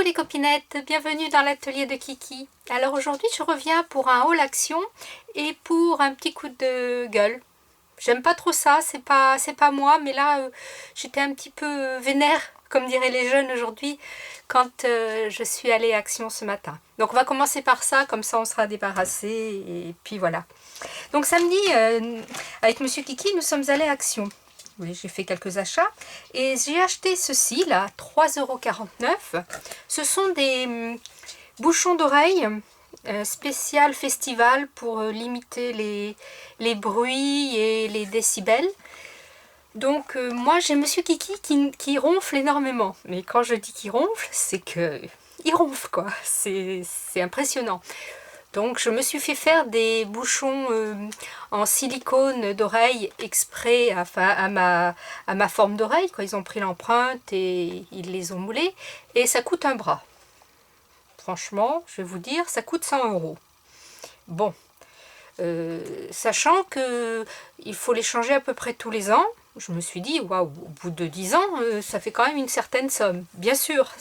Coucou les copinettes, bienvenue dans l'atelier de Kiki. Alors aujourd'hui je reviens pour un haul action et pour un petit coup de gueule. J'aime pas trop ça, c'est pas moi, mais là j'étais un petit peu vénère, comme diraient les jeunes aujourd'hui, quand je suis allée à Action ce matin. Donc on va commencer par ça, comme ça on sera débarrassé et puis voilà. Donc samedi, avec Monsieur Kiki, nous sommes allés à Action. Oui, j'ai fait quelques achats et j'ai acheté ceci là, 3,49 €. Ce sont des bouchons d'oreilles spécial festival pour limiter les bruits et les décibels. Donc moi j'ai Monsieur Kiki qui ronfle énormément. Mais quand je dis qu'il ronfle, c'est que il ronfle quoi. C'est impressionnant. Donc je me suis fait faire des bouchons en silicone d'oreille exprès à ma forme d'oreille. Ils ont pris l'empreinte et ils les ont moulés. Et ça coûte un bras. Franchement, je vais vous dire, ça coûte 100 €. Bon, sachant qu'il faut les changer à peu près tous les ans. Je me suis dit, waouh, au bout de 10 ans, ça fait quand même une certaine somme. Bien sûr,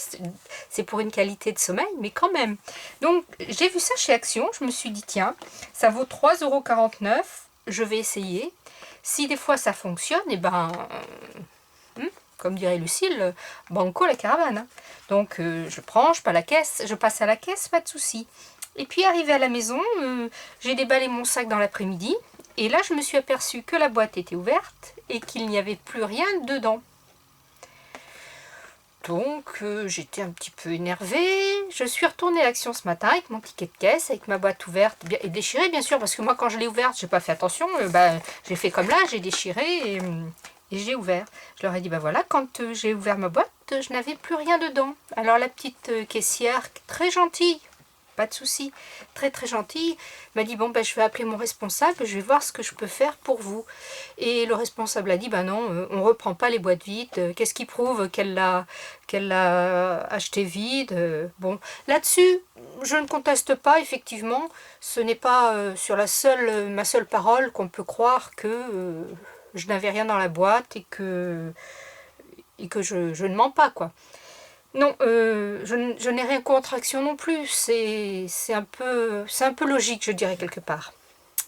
c'est pour une qualité de sommeil, mais quand même. Donc, j'ai vu ça chez Action. Je me suis dit, tiens, ça vaut 3,49 €. Je vais essayer. Si des fois ça fonctionne, et ben, comme dirait Lucille, banco la caravane. Donc, je prends, je passe à la caisse, pas de souci. Et puis, arrivé à la maison, j'ai déballé mon sac dans l'après-midi. Et là, je me suis aperçue que la boîte était ouverte et qu'il n'y avait plus rien dedans. Donc, j'étais un petit peu énervée. Je suis retournée à Action ce matin avec mon ticket de caisse, avec ma boîte ouverte et déchirée, bien sûr, parce que moi, quand je l'ai ouverte, j'ai pas fait attention. J'ai fait comme là, j'ai déchiré et j'ai ouvert. Je leur ai dit, voilà, quand j'ai ouvert ma boîte, je n'avais plus rien dedans. Alors, la petite caissière, très gentille, pas de souci, très très gentille, m'a dit je vais appeler mon responsable, je vais voir ce que je peux faire pour vous. Et le responsable a dit non, on reprend pas les boîtes vides. Qu'est-ce qui prouve qu'elle l'a acheté vide? Bon, là-dessus, je ne conteste pas, effectivement, ce n'est pas sur ma seule parole qu'on peut croire que je n'avais rien dans la boîte et que je ne mens pas, quoi. Non, je n'ai rien contre Action non plus, c'est un peu logique, je dirais, quelque part.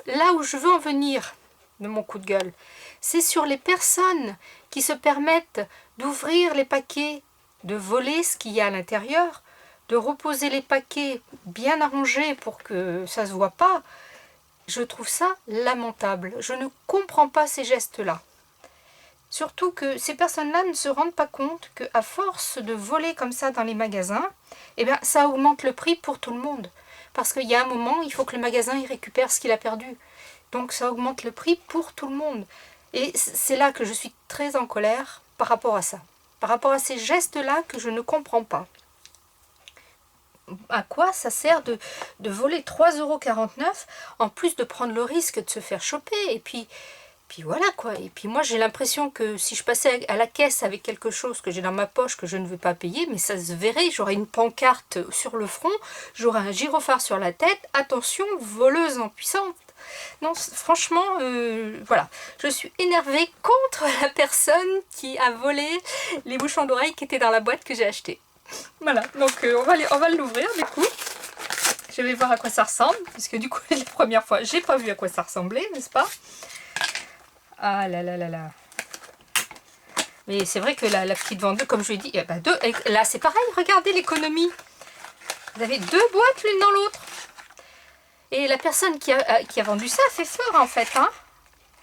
Là où je veux en venir de mon coup de gueule, c'est sur les personnes qui se permettent d'ouvrir les paquets, de voler ce qu'il y a à l'intérieur, de reposer les paquets bien arrangés pour que ça ne se voit pas. Je trouve ça lamentable. Je ne comprends pas ces gestes-là. Surtout que ces personnes-là ne se rendent pas compte qu'à force de voler comme ça dans les magasins, ça augmente le prix pour tout le monde. Parce qu'il y a un moment, il faut que le magasin il récupère ce qu'il a perdu. Donc ça augmente le prix pour tout le monde. Et c'est là que je suis très en colère par rapport à ça. Par rapport à ces gestes-là que je ne comprends pas. À quoi ça sert de voler 3,49 € en plus de prendre le risque de se faire choper? Et puis voilà quoi. Et puis moi j'ai l'impression que si je passais à la caisse avec quelque chose que j'ai dans ma poche que je ne veux pas payer, mais ça se verrait, j'aurais une pancarte sur le front, j'aurais un gyrophare sur la tête, attention, voleuse impuissante. Non, franchement, voilà, je suis énervée contre la personne qui a volé les bouchons d'oreilles qui étaient dans la boîte que j'ai achetée. Voilà, donc on va l'ouvrir du coup. Je vais voir à quoi ça ressemble, parce que du coup la première fois, j'ai pas vu à quoi ça ressemblait, n'est-ce pas? Ah là là là là. Mais c'est vrai que la petite vendeuse, comme je l'ai dit, là c'est pareil, regardez l'économie. Vous avez deux boîtes l'une dans l'autre. Et la personne qui a vendu ça a fait fort en fait. Hein.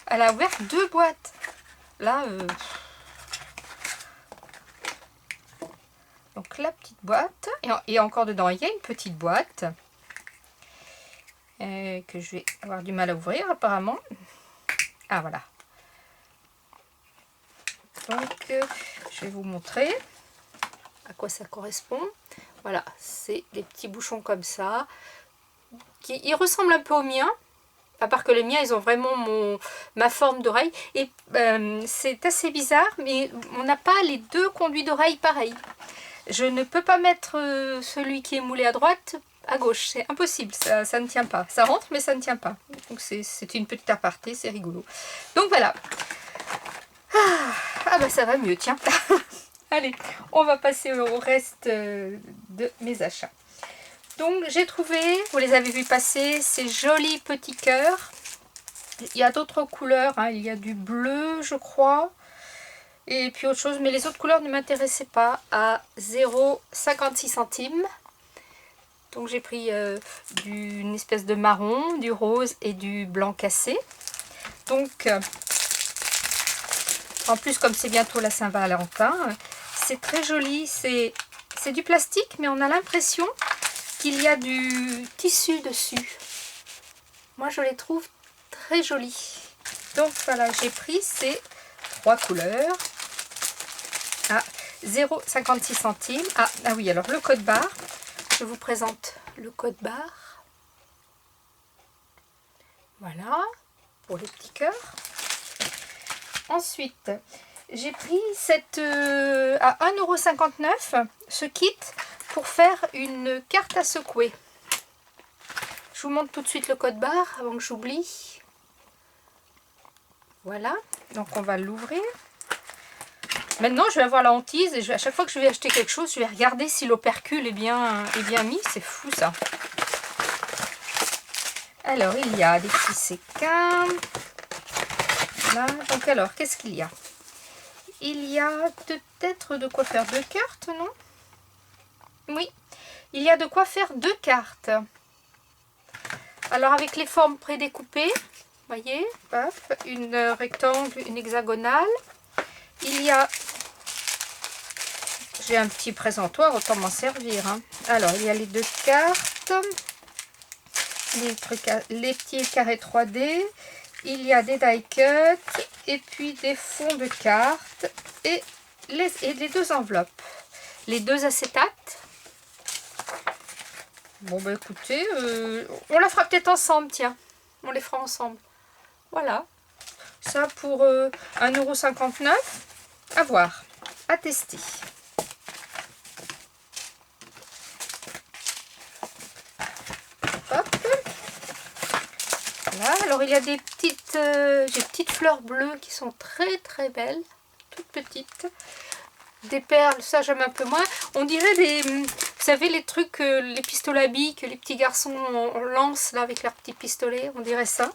Elle a ouvert deux boîtes. Là, donc la petite boîte. Et encore dedans, il y a une petite boîte. Que je vais avoir du mal à ouvrir apparemment. Ah voilà. Donc, je vais vous montrer à quoi ça correspond. Voilà, c'est des petits bouchons comme ça. Ils ressemblent un peu aux miens, à part que les miens, ils ont vraiment ma forme d'oreille. Et c'est assez bizarre, mais on n'a pas les deux conduits d'oreille pareils. Je ne peux pas mettre celui qui est moulé à droite à gauche, c'est impossible, ça ne tient pas. Ça rentre, mais ça ne tient pas. Donc c'est une petite aparté, c'est rigolo. Donc voilà. Ah ça va mieux, tiens. Allez, on va passer au reste de mes achats. Donc j'ai trouvé, vous les avez vus passer, ces jolis petits cœurs. Il y a d'autres couleurs, hein. Il y a du bleu je crois. Et puis autre chose, mais les autres couleurs ne m'intéressaient pas, à 0,56 centimes. Donc j'ai pris une espèce de marron, du rose et du blanc cassé. Donc en plus comme c'est bientôt la Saint-Valentin, c'est très joli, c'est du plastique mais on a l'impression qu'il y a du tissu dessus. Moi je les trouve très jolis. Donc voilà, j'ai pris ces 3 couleurs à 0,56 centimes. Ah oui, alors le code barre, je vous présente le code barre. Voilà, pour les petits cœurs. Ensuite, j'ai pris cette à 1,59 € ce kit pour faire une carte à secouer. Je vous montre tout de suite le code barre avant que j'oublie. Voilà, donc on va l'ouvrir. Maintenant, je vais avoir la hantise et à chaque fois que je vais acheter quelque chose, je vais regarder si l'opercule est bien mis. C'est fou ça. Alors, il y a des petits séquins. Voilà. Donc alors, qu'est-ce qu'il y a? Il y a peut-être de quoi faire 2 cartes, non? Oui, il y a de quoi faire 2 cartes. Alors, avec les formes prédécoupées, voyez, paf, une rectangle, une hexagonale. Il y a... J'ai un petit présentoir, autant m'en servir. Hein. Alors, il y a les 2 cartes, les petits carrés 3D, il y a des die cuts, et puis des fonds de cartes, et les 2 enveloppes. Les 2 acétates. Bon, bah écoutez, on la fera peut-être ensemble, tiens. On les fera ensemble. Voilà. Ça pour 1,59 €. À voir, à tester. Hop. Voilà, alors il y a des petites fleurs bleues qui sont très très belles, toutes petites. Des perles, ça j'aime un peu moins. On dirait des, vous savez les trucs, les pistolets à billes que les petits garçons lancent là avec leurs petits pistolets, on dirait ça.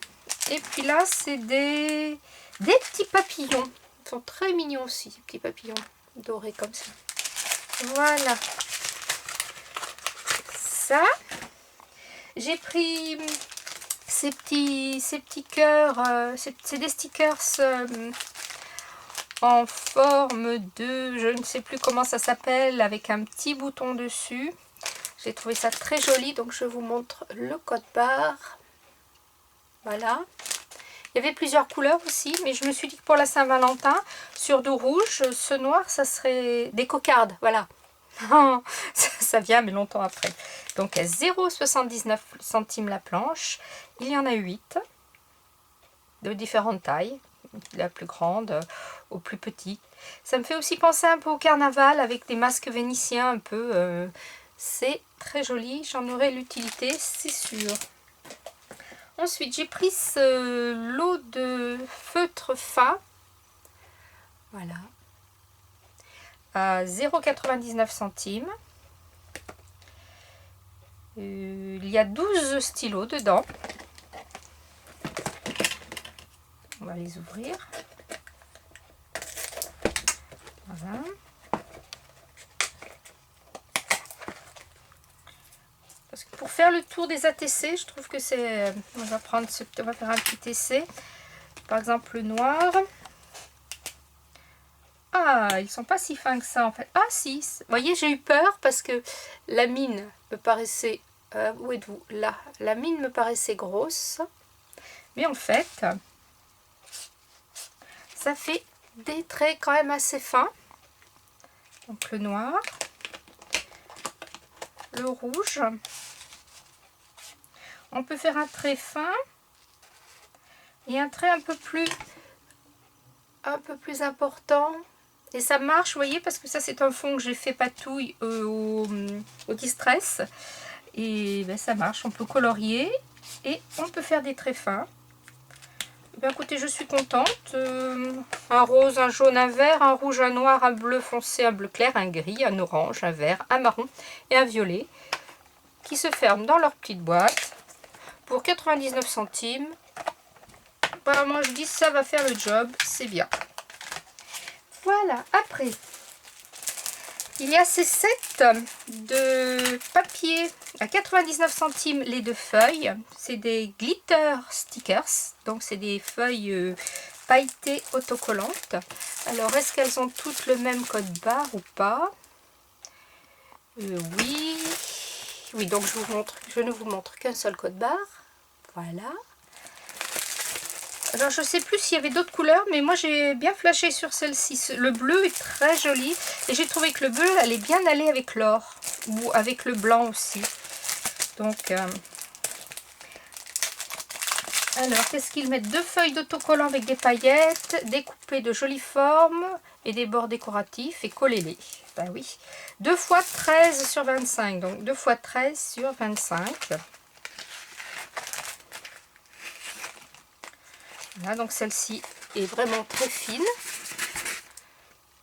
Et puis là c'est des petits papillons. Ils sont très mignons aussi, ces petits papillons dorés comme ça. Voilà. Ça. J'ai pris ces petits cœurs. C'est des stickers en forme de... Je ne sais plus comment ça s'appelle. Avec un petit bouton dessus. J'ai trouvé ça très joli. Donc je vous montre le code barre. Voilà. Il y avait plusieurs couleurs aussi, mais je me suis dit que pour la Saint-Valentin, sur dos rouge, ce noir, ça serait des cocardes, voilà. ça vient, mais longtemps après. Donc à 0,79 centimes la planche, il y en a 8, de différentes tailles, de la plus grande au plus petit. Ça me fait aussi penser un peu au carnaval, avec des masques vénitiens un peu. C'est très joli, j'en aurai l'utilité, c'est sûr. Ensuite, j'ai pris ce lot de feutre fin, voilà, à 0,99 centimes. Il y a 12 stylos dedans. On va les ouvrir. Voilà. Parce que pour faire le tour des ATC, je trouve que c'est... On va faire un petit essai. Par exemple, le noir. Ah, ils sont pas si fins que ça en fait. Ah si, vous voyez, j'ai eu peur parce que la mine me paraissait... où êtes-vous? Là. La mine me paraissait grosse. Mais en fait, ça fait des traits quand même assez fins. Donc le noir. Le rouge. On peut faire un trait fin et un trait un peu plus important. Et ça marche, vous voyez, parce que ça c'est un fond que j'ai fait patouille au Distress. Et ben, ça marche, on peut colorier et on peut faire des traits fins. bien écoutez, je suis contente. Un rose, un jaune, un vert, un rouge, un noir, un bleu foncé, un bleu clair, un gris, un orange, un vert, un marron et un violet qui se ferment dans leur petite boîte pour 99 centimes. Bah, moi je dis ça va faire le job, c'est bien. Voilà, après il y a ces sets de papier à 99 centimes les 2 feuilles. C'est des glitter stickers, donc c'est des feuilles pailletées autocollantes. Alors est-ce qu'elles ont toutes le même code barre ou pas? Oui. Oui, donc je ne vous montre qu'un seul code barre. Voilà. Alors je sais plus s'il y avait d'autres couleurs, mais moi j'ai bien flashé sur celle-ci. Le bleu est très joli et j'ai trouvé que le bleu allait bien aller avec l'or ou avec le blanc aussi. Donc alors qu'est-ce qu'ils mettent? 2 feuilles d'autocollant avec des paillettes, découpées de jolies formes et des bords décoratifs et collez-les. Ben oui. 2 x 13 sur 25, donc 2 x 13 sur 25. Voilà, donc celle-ci est vraiment très fine.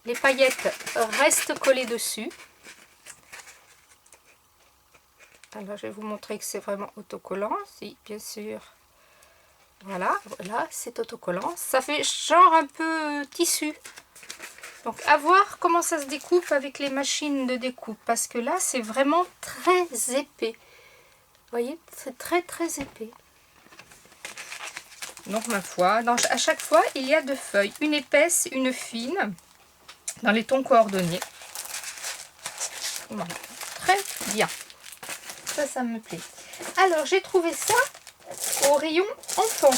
Les paillettes restent collées dessus. Alors je vais vous montrer que c'est vraiment autocollant. Si, bien sûr. Voilà, voilà, c'est autocollant. Ça fait genre un peu tissu. Donc à voir comment ça se découpe avec les machines de découpe. Parce que là, c'est vraiment très épais. Vous voyez, c'est très très épais. Donc ma foi, à chaque fois il y a 2 feuilles, une épaisse, une fine, dans les tons coordonnés. Voilà. Très bien, ça me plaît. Alors j'ai trouvé ça au rayon enfant.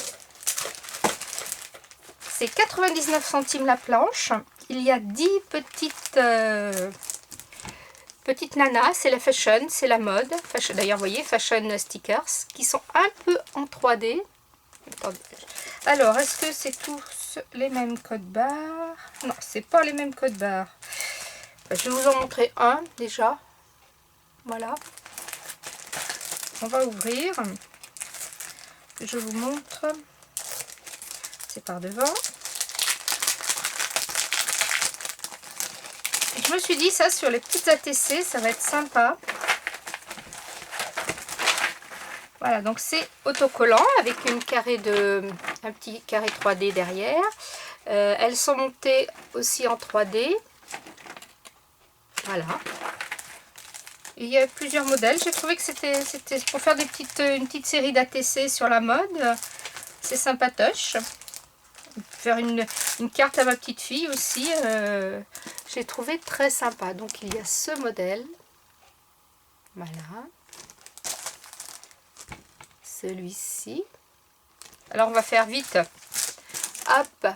C'est 99 centimes la planche. Il y a 10 petites nanas, c'est la fashion, c'est la mode. D'ailleurs vous voyez, fashion stickers, qui sont un peu en 3D. Attendez. Alors, est-ce que c'est tous les mêmes codes barres? Non, c'est pas les mêmes codes barres. Je vais vous en montrer un déjà. Voilà. On va ouvrir. Je vous montre. C'est par devant. Je me suis dit ça sur les petites ATC, ça va être sympa. Voilà, donc c'est autocollant avec un petit carré 3D derrière. Elles sont montées aussi en 3D. Voilà. Il y a plusieurs modèles. J'ai trouvé que c'était pour faire une petite série d'ATC sur la mode. C'est sympatoche. Faire une carte à ma petite fille aussi. J'ai trouvé très sympa. Donc il y a ce modèle. Voilà. Celui-ci. Alors on va faire vite. Hop.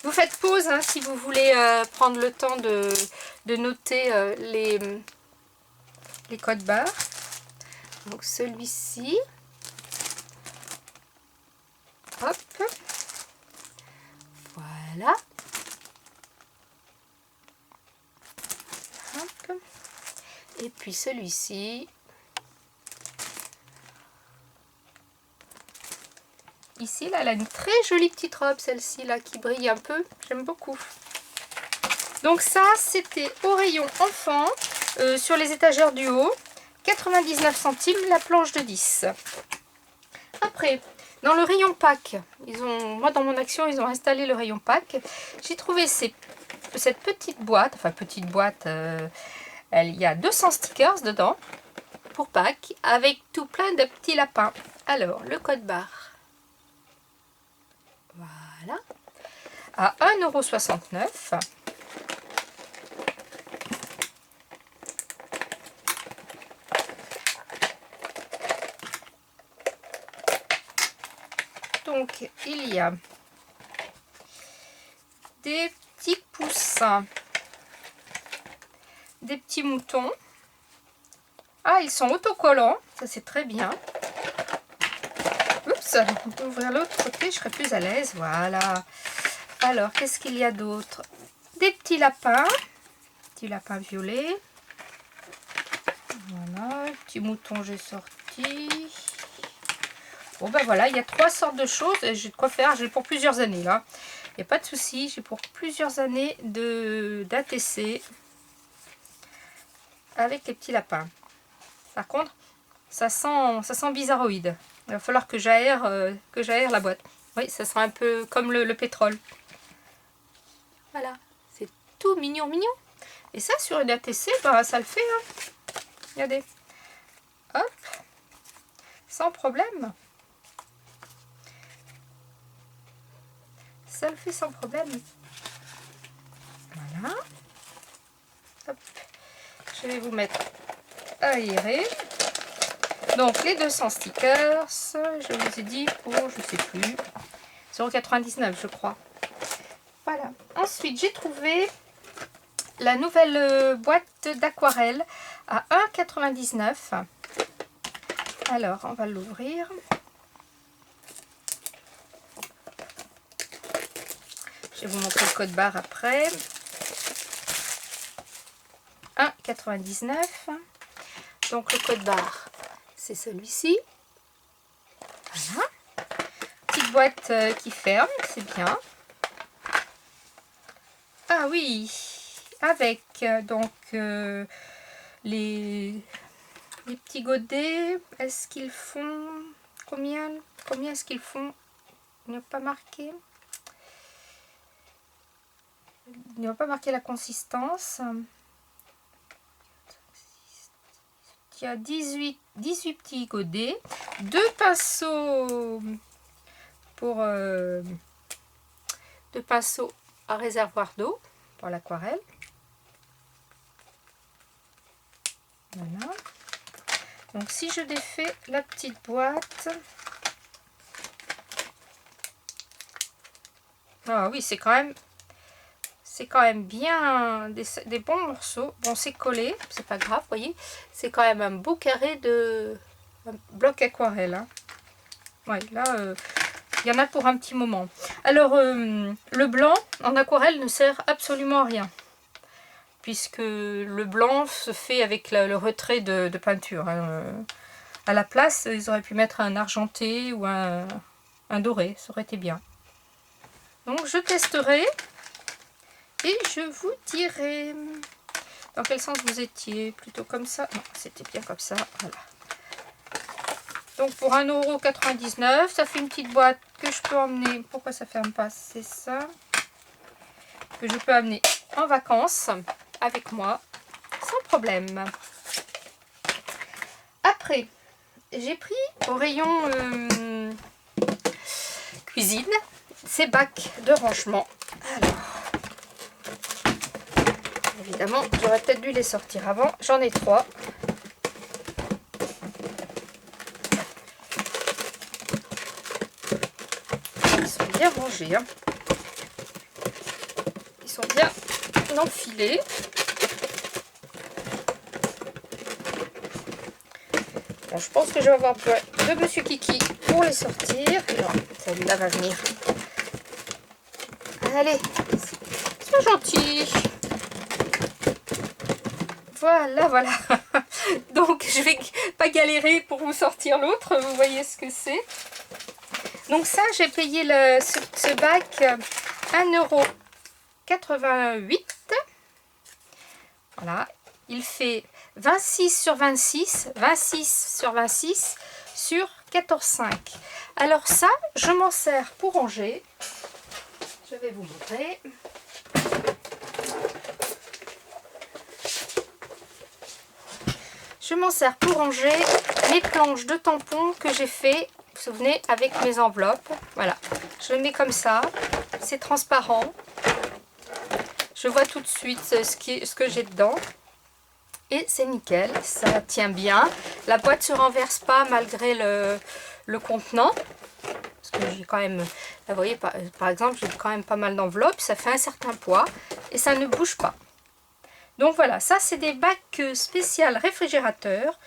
Vous faites pause hein, si vous voulez prendre le temps de noter les codes barres. Donc celui-ci. Hop. Voilà. Hop. Et puis celui-ci. Ici, là, elle a une très jolie petite robe, celle-ci, là, qui brille un peu. J'aime beaucoup. Donc ça, c'était au rayon enfant, sur les étagères du haut. 99 centimes, la planche de 10. Après, dans le rayon pack, moi, dans mon action, ils ont installé le rayon pack. J'ai trouvé cette petite boîte, enfin, petite boîte, il y a 200 stickers dedans, pour Pâques, avec tout plein de petits lapins. Alors, le code barre. Voilà, à 1,69 €. Donc, il y a des petits poussins, des petits moutons. Ah, ils sont autocollants, ça c'est très bien. Oups, on peut ouvrir l'autre côté, je serai plus à l'aise. Voilà. Alors, qu'est-ce qu'il y a d'autre? Des petits lapins violets. Voilà, petit mouton j'ai sorti. Bon ben voilà, il y a 3 sortes de choses. J'ai de quoi faire, j'ai pour plusieurs années là. Il n'y a pas de souci, j'ai pour plusieurs années d'ATC avec les petits lapins. Par contre, ça sent bizarroïde. Il va falloir que j'aère la boîte. Oui, ça sent un peu comme le pétrole. Voilà, c'est tout mignon, mignon. Et ça, sur une ATC, bah, ça le fait. Hein. Regardez. Hop. Sans problème. Ça le fait sans problème. Voilà. Hop. Je vais vous mettre à aérer. Donc les 200 stickers, je vous ai dit pour, je sais plus, 0,99 je crois. Voilà. Ensuite, j'ai trouvé la nouvelle boîte d'aquarelle à 1,99 €. Alors, on va l'ouvrir. Je vais vous montrer le code barre après. 1,99 €. Donc le code barre, c'est celui-ci. Voilà. Petite boîte qui ferme, c'est bien. Ah oui, avec donc les petits godets. Est-ce qu'ils font combien est-ce qu'ils font? Il n'y a pas marqué. Il n'y a pas marqué la consistance. Il y a 18 petits godets, 2 pinceaux pour 2 pinceaux à réservoir d'eau pour l'aquarelle. Voilà. Donc si je défais la petite boîte, ah oui, c'est quand même bien des bons morceaux. Bon, c'est collé, c'est pas grave, vous voyez. C'est quand même un beau carré un bloc aquarelle. Hein. Ouais, là, il y en a pour un petit moment. Alors, le blanc en aquarelle ne sert absolument à rien. Puisque le blanc se fait avec le retrait de peinture. Hein. À la place, ils auraient pu mettre un argenté ou un doré. Ça aurait été bien. Donc, je testerai. Et je vous dirai dans quel sens vous étiez. Plutôt comme ça. Non, c'était bien comme ça. Voilà. Donc pour 1,99 €, ça fait une petite boîte que je peux emmener. Pourquoi ça ne ferme pas? C'est ça. Que je peux amener en vacances avec moi. Sans problème. Après, j'ai pris au rayon cuisine ces bacs de rangement. Alors. Évidemment, j'aurais peut-être dû les sortir avant. J'en ai 3. Ils sont bien rangés. Hein. Ils sont bien enfilés. Bon, je pense que je vais avoir besoin de Monsieur Kiki pour les sortir. Non, celle-là va venir. Allez, sois gentil. Voilà, voilà. Donc, je vais pas galérer pour vous sortir l'autre. Vous voyez ce que c'est. Donc ça, j'ai payé ce bac 1,88 €. Voilà. Il fait 26 sur 26, 26 sur 26 sur 14,5. Alors ça, je m'en sers pour ranger. Je vais vous montrer. Je m'en sers pour ranger mes planches de tampons que j'ai fait, vous vous souvenez, avec mes enveloppes. Voilà, je le mets comme ça, c'est transparent. Je vois tout de suite ce que j'ai dedans. Et c'est nickel, ça tient bien. La boîte ne se renverse pas malgré le contenant. Parce que j'ai quand même, vous voyez, par exemple, j'ai quand même pas mal d'enveloppes. Ça fait un certain poids et ça ne bouge pas. Donc voilà, ça c'est des bacs spéciaux réfrigérateurs.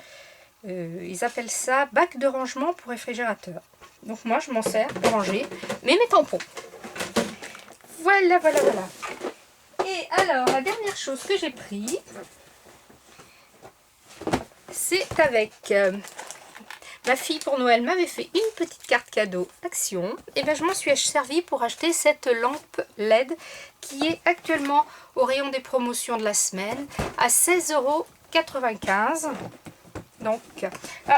Ils appellent ça bac de rangement pour réfrigérateur. Donc moi je m'en sers pour ranger mes tampons. Voilà, voilà, voilà. Et alors la dernière chose que j'ai pris, c'est avec Ma fille pour Noël m'avait fait une petite carte cadeau Action. Et bien je m'en suis servi pour acheter cette lampe LED qui est actuellement au rayon des promotions de la semaine à 16,95 €. Donc,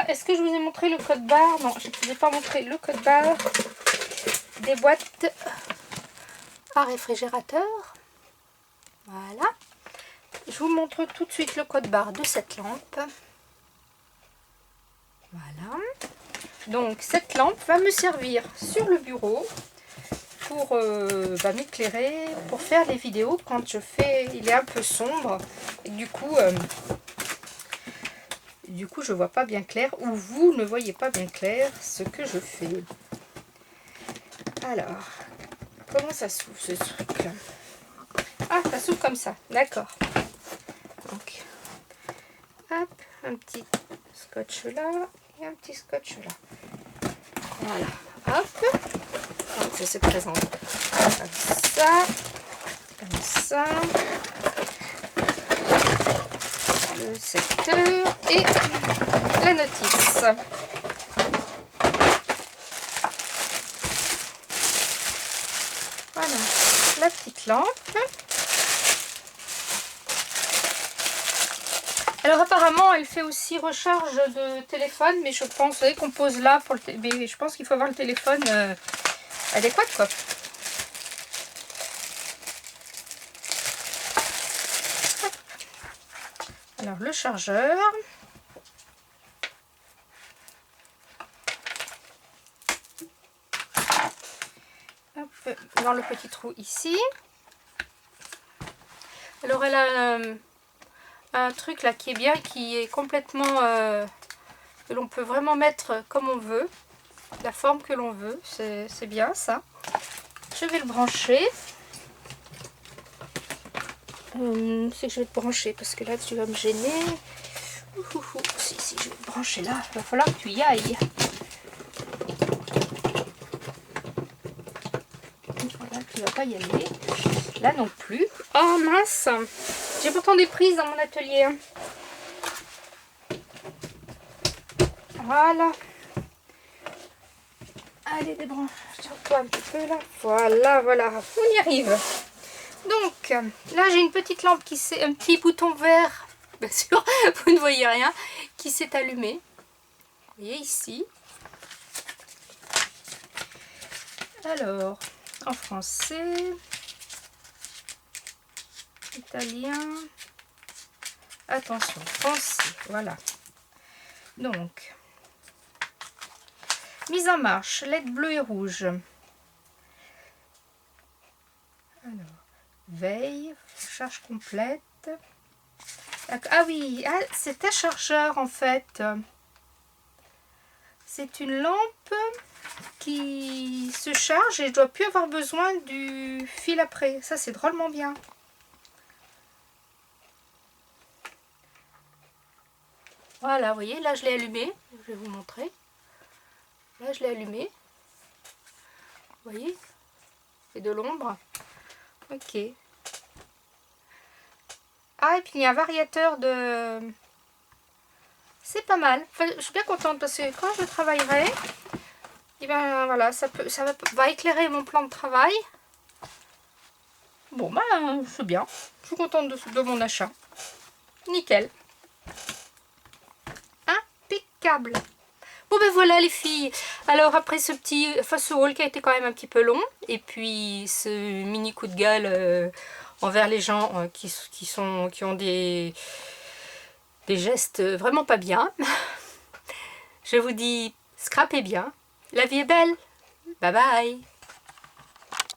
est-ce que je vous ai montré le code barre? Non, je ne vous ai pas montré le code barre des boîtes à réfrigérateur. Voilà. Je vous montre tout de suite le code barre de cette lampe. Voilà. Donc cette lampe va me servir sur le bureau pour m'éclairer, pour faire les vidéos quand je fais, il est un peu sombre et du coup je vois pas bien clair, ou vous ne voyez pas bien clair ce que je fais. Alors, comment ça s'ouvre ce truc là? Ah, ça s'ouvre comme ça, d'accord. Donc, hop, un petit scotch là et un petit scotch là. Voilà, hop. Donc, ça se présente comme ça, comme ça. Le secteur et la notice. Voilà, la petite lampe. Alors apparemment elle fait aussi recharge de téléphone, mais je pense, vous savez qu'on pose là pour le mais je pense qu'il faut avoir le téléphone adéquat quoi. Alors le chargeur. Hop, dans le petit trou ici. Alors elle a un truc là qui est bien, qui est complètement que l'on peut vraiment mettre comme on veut, la forme que l'on veut, c'est bien ça. Je vais le brancher. C'est que je vais te brancher parce que là tu vas me gêner. Si, je vais te brancher là, il va falloir que tu y ailles. Voilà, tu vas pas y aller. Là non plus. Oh mince, j'ai pourtant des prises dans mon atelier. Voilà. Allez, débranche-toi un petit peu là. Voilà, on y arrive. Donc, là j'ai une petite lampe qui s'est, un petit bouton vert, bien sûr, vous ne voyez rien, qui s'est allumé. Vous voyez ici. Alors, en français, italien, attention, français, voilà. Donc, mise en marche, LED bleu et rouge. Alors, veille, charge complète. Ah oui, c'est un chargeur en fait. C'est une lampe qui se charge et je dois plus avoir besoin du fil après. Ça c'est drôlement bien. Voilà, vous voyez, là je l'ai allumé. Je vais vous montrer. Là je l'ai allumé. Vous voyez? C'est de l'ombre. Ok. Ah, et puis il y a un variateur de... C'est pas mal. Enfin, je suis bien contente parce que quand je travaillerai, et ben voilà, ça va éclairer mon plan de travail. Bon, ben, c'est bien. Je suis contente de mon achat. Nickel. Impeccable. Bon ben voilà les filles. Alors après ce haul qui a été quand même un petit peu long, et puis ce mini coup de gueule envers les gens qui ont des gestes vraiment pas bien. Je vous dis, scrapez bien. La vie est belle. Bye bye.